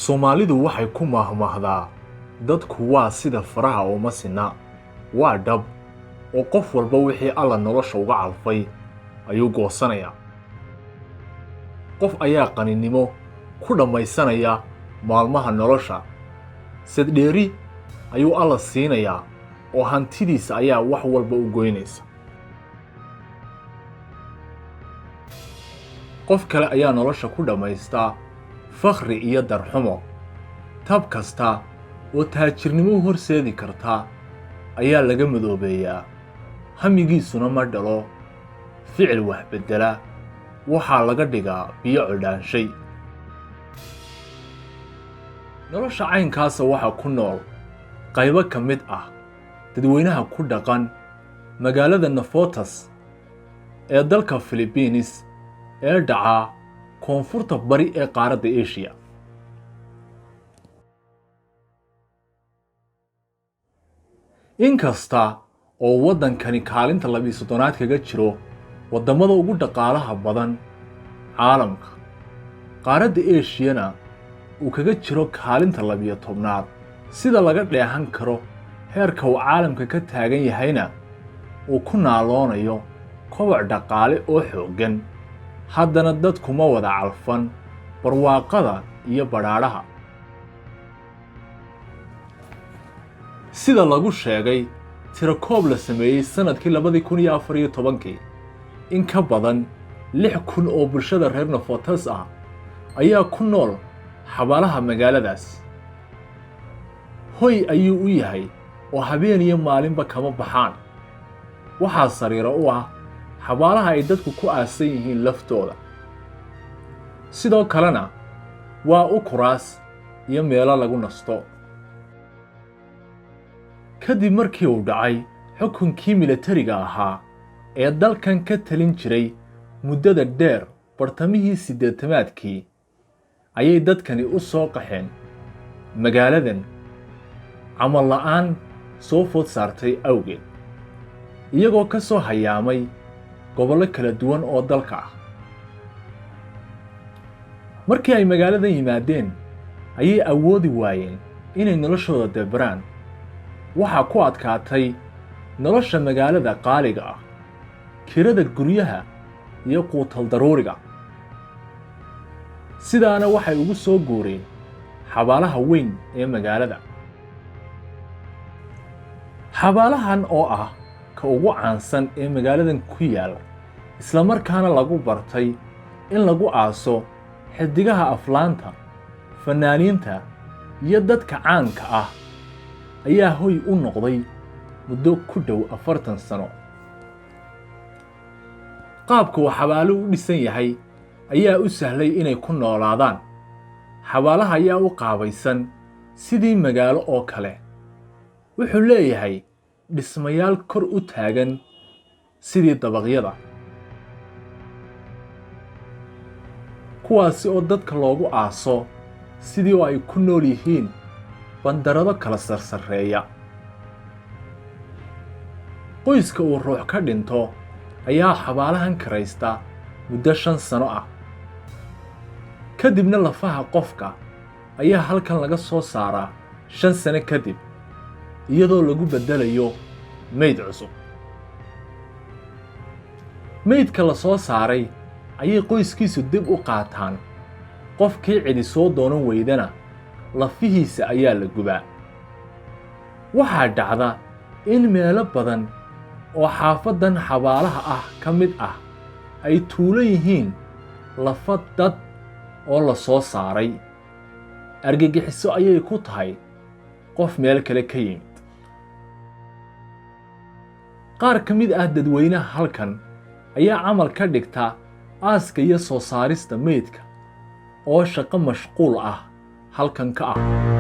Soomaalidu waxay ku mahmahdaa dadku waa sida faraha uma sina, waa dhab oo qof walba wixii alla nolosha uga calfay ayuu goosanayaa. Qof ayaa qaninimo ku dhammaysanaya maalmaha nolosha, saddexdheeri ayuu alla siinayaa oo hantidiisa ayaa wax walba u goynaysa. Qof kale ayaa nolosha ku dhammaystaa fakhri iyo darxumo. Tab kasta oo taajirnimo horseedi karta ayaa laga madoobeeyaa. Hamigiisuna ma dhalo ficil wax bedela, waxaa laga dhigaa biyo codhaanshay. Nolosha caynkaasa waxaa ku nool qaybo ka mid ah dadweynaha ku dhaqan magaalada Nafotas ee dalka Philippines ee dhaca koonfurta bari ee qaaradda Asia. Inkasta oo waddankani kaalinta 12aad kaga jiro waddamada ugu dhaqaalaha badan caalamka, qaaradda Asia-na uu kaga jiro kaalinta 12aad, sida laga dheehan karo heerka uu caalamka ka taagan yahayna uu ku naaloonayo koboc dhaqaale oo xooggan. Haddana dadku ma wada calfan barwaaqada iyo badhaadhaha. Sida lagu sheegay tirakoob la sameeyey sanadkii 2014, in ka badan 6,000 oo bulshada reer Nafotas ah ayaa ku nool xabaalaha magaaladaas. Hoy ayuu u yahay oo habeen iyo maalinba kama baxaan. Waxaa sariiro u ah xabaalaha ay dadku ku aasan yihiin laftooda. Sidoo kalena waa u kuraas iyo meelo lagu nasto. Kadib markii uu dhacay xukunkii militariga ahaa ee dalkan ka talin jiray muddada dheer bartamihii 80aadkii, ayay dadkani u soo qaxeen magaaladan camal la'aan soo food saartay awgeed, iyagoo ka soo hayaamay gobollo kala duwan oo dalka ah. Markii ay magaaladan yimaadeen ayay awoodi waayeen inay noloshooda debraan. Waxaa ku adkaatay nolosha magaalada qaaliga ah, kirada guryaha iyo quutal daruuriga. Sidaana waxay ugu soo guureen xabaalaha weyn ee magaalada. Xabaalahan oo ah ka ugu caansan ee magaaladan ku yaal, isla markaana lagu bartay in lagu aaso xidigaha aflaanta, fanaaniinta iyo dadka caanka ah, ayaa hoy u noqday muddo ku dhow 40 sano. Qaabka uu xabaaluhu u dhisan yahay ayaa u sahlay inay ku noolaadaan. Xabaalaha ayaa u qaabaysan sidii magaalo oo kale. Wuxuu leeyahay dhismayaal kor u taagan sidii dabaqyada, kuwaasi oo dadka loogu aaso sidii oo ay ku nool yihiin bandarado kala sarsareeya. Qoyska uu ruux ka dhinto ayaa xabaalahan karaysta muddo 5 sano ah. Kadibna lafaha qofka ayaa halkan laga soo saaraa 5 sano kadib, iyadoo lagu bedelayo meyd cusub. Meydka la soo saaray ayay qoyskiisu dib u qaataan. Qofkii cidi soo doonan weydana lafihiisa ayaa la gubaa. Waxaa dhacda in meelo badan oo xaafadan xabaalaha ah ka mid ah ay tuulo yihiin lafa dad oo la soo saaray. Argagixiso ayay ku tahay qof meel kale ka yimid. Qaar ka mid ah dadweynaha halkan ayaa camal ka dhigta aaska iyo soo saarista meydka oo shaqo mashquul ah halkan ka ah.